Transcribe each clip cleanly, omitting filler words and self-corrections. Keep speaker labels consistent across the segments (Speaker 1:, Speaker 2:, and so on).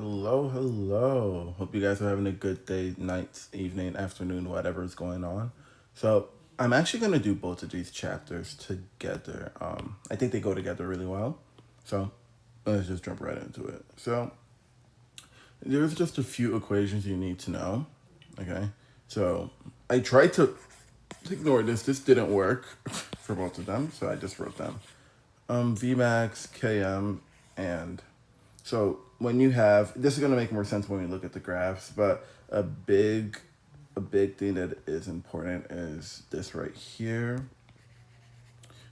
Speaker 1: Hello, hello. Hope you guys are having a good day, night, evening, afternoon, whatever is going on. So, I'm actually going to do both of these chapters together. I think they go together really well. So, let's just jump right into it. So, there's just a few equations you need to know. Okay. So, I tried to ignore this. This didn't work for both of them. So, I just wrote them. Vmax, Km, and so when you have this is going to make more sense when we look at the graphs, but a big thing that is important is this right here.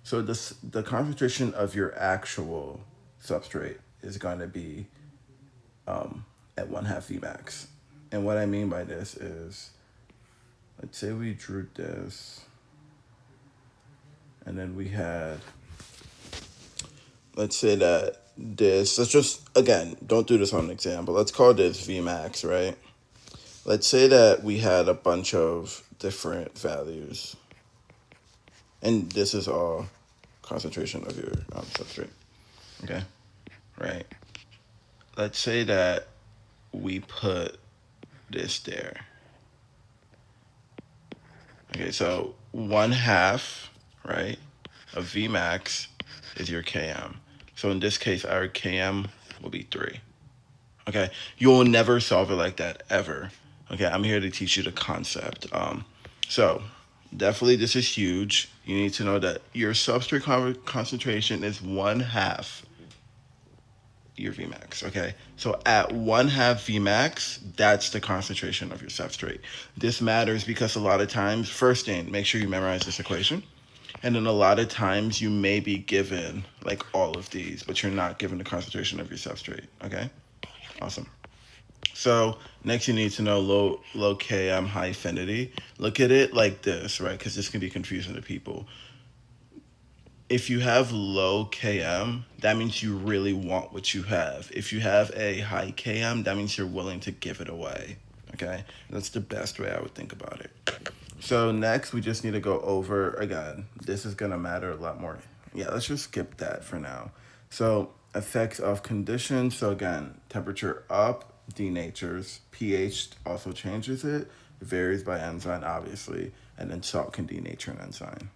Speaker 1: So the concentration of your actual substrate is going to be at 1/2 Vmax. And what I mean by this is, let's say we drew this, and then we had, let's say that this, let's just, again, don't do this on an exam, but let's call this Vmax, right? Let's say that we had a bunch of different values, and this is all concentration of your substrate. Okay, right. Let's say that we put this there. Okay, so 1/2, right, of Vmax is your Km. So in this case, our Km will be 3. Okay, you will never solve it like that ever. Okay, I'm here to teach you the concept. So definitely this is huge. You need to know that your substrate concentration is 1/2 your Vmax. Okay, so at 1/2 Vmax, that's the concentration of your substrate. This matters because a lot of times, first thing, make sure you memorize this equation. And then a lot of times you may be given like all of these, but you're not given the concentration of your substrate. Okay, awesome. So next you need to know low Km, high affinity. Look at it like this, right? Because this can be confusing to people. If you have low Km, that means you really want what you have. If you have a high Km, that means you're willing to give it away. Okay? That's the best way I would think about it. So next we just need to go over, again, this is gonna matter a lot more. Yeah, let's just skip that for now. So effects of conditions. So again, temperature up denatures, pH also changes it. It varies by enzyme, obviously, and then salt can denature an enzyme.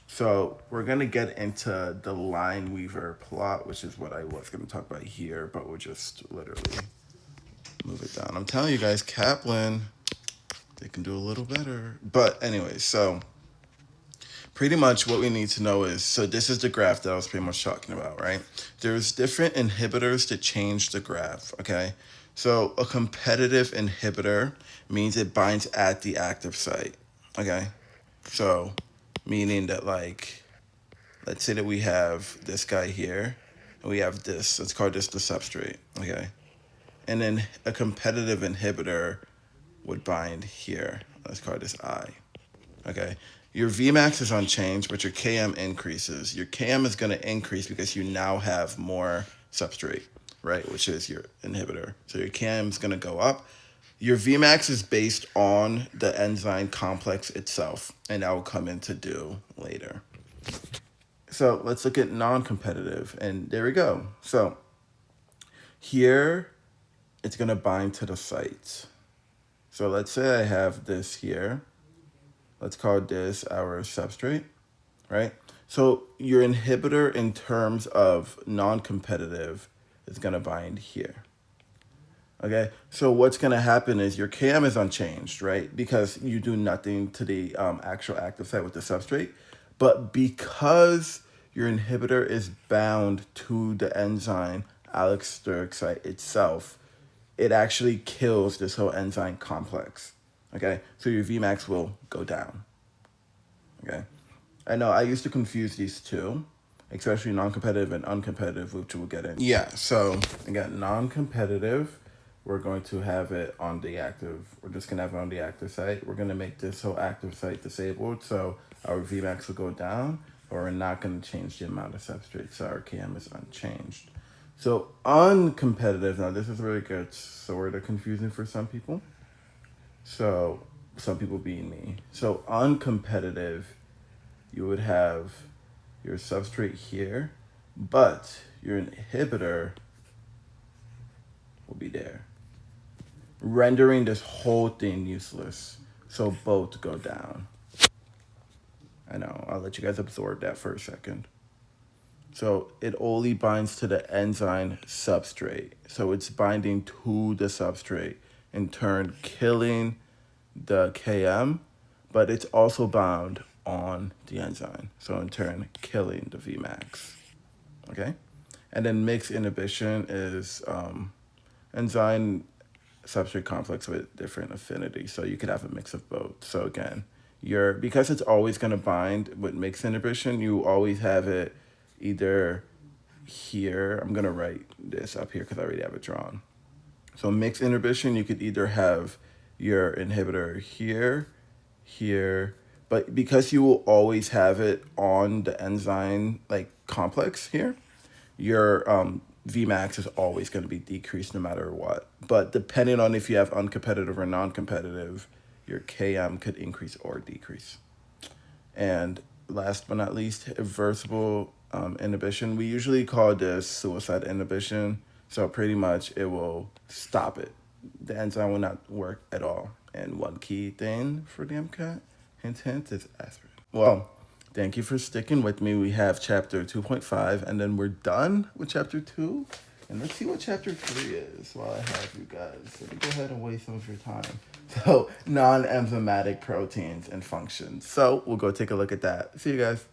Speaker 1: So we're gonna get into the line weaver plot, which is what I was gonna talk about here, but we'll just literally move it down. I'm telling you guys, Kaplan, they can do a little better. But anyway, so pretty much what we need to know is, so this is the graph that I was pretty much talking about, right? There's different inhibitors to change the graph, okay? So a competitive inhibitor means it binds at the active site, okay? So meaning that, like, let's say that we have this guy here, and we have this, let's call this the substrate, okay? And then a competitive inhibitor would bind here. Let's call this I. Okay. Your Vmax is unchanged, but your Km increases. Your Km is going to increase because you now have more substrate, right? Which is your inhibitor. So your Km is going to go up. Your Vmax is based on the enzyme complex itself, and that will come into do later. So let's look at non-competitive, and there we go. So here, it's going to bind to the site. So let's say I have this here. Let's call this our substrate, right? So your inhibitor in terms of non-competitive is going to bind here. Okay, so what's going to happen is your Km is unchanged, right? Because you do nothing to the actual active site with the substrate. But because your inhibitor is bound to the enzyme allosteric site itself, it actually kills this whole enzyme complex. Okay, so your Vmax will go down. Okay, I know I used to confuse these two, especially non-competitive and uncompetitive, which we'll get in. Yeah, so again, non-competitive, we're going to have it on the active. We're just gonna have it on the active site. We're gonna make this whole active site disabled, so our Vmax will go down, but we're not gonna change the amount of substrate, so our Km is unchanged. So uncompetitive, now this is really good, sort of confusing for some people. So some people being me. So uncompetitive, you would have your substrate here, but your inhibitor will be there, rendering this whole thing useless. So both go down. I know, I'll let you guys absorb that for a second. So it only binds to the enzyme substrate. So it's binding to the substrate, in turn killing the KM, but it's also bound on the enzyme. So in turn killing the Vmax. Okay? And then mixed inhibition is enzyme substrate complex with different affinities. So you could have a mix of both. So again, because it's always going to bind with mixed inhibition, you always have it either here. I'm going to write this up here because I already have it drawn. So mixed inhibition, you could either have your inhibitor here, here, but because you will always have it on the enzyme like complex here, your Vmax is always going to be decreased no matter what. But depending on if you have uncompetitive or non-competitive, your Km could increase or decrease. And last but not least, reversible inhibition. We usually call this suicide inhibition. So pretty much it will stop it. The enzyme will not work at all. And one key thing for the MCAT, hint, hint, is aspirin. Well, thank you for sticking with me. We have chapter 2.5, and then we're done with chapter 2. And let's see what chapter 3 is while I have you guys. Let me go ahead and waste some of your time. So, non-enzymatic proteins and functions. So, we'll go take a look at that. See you guys.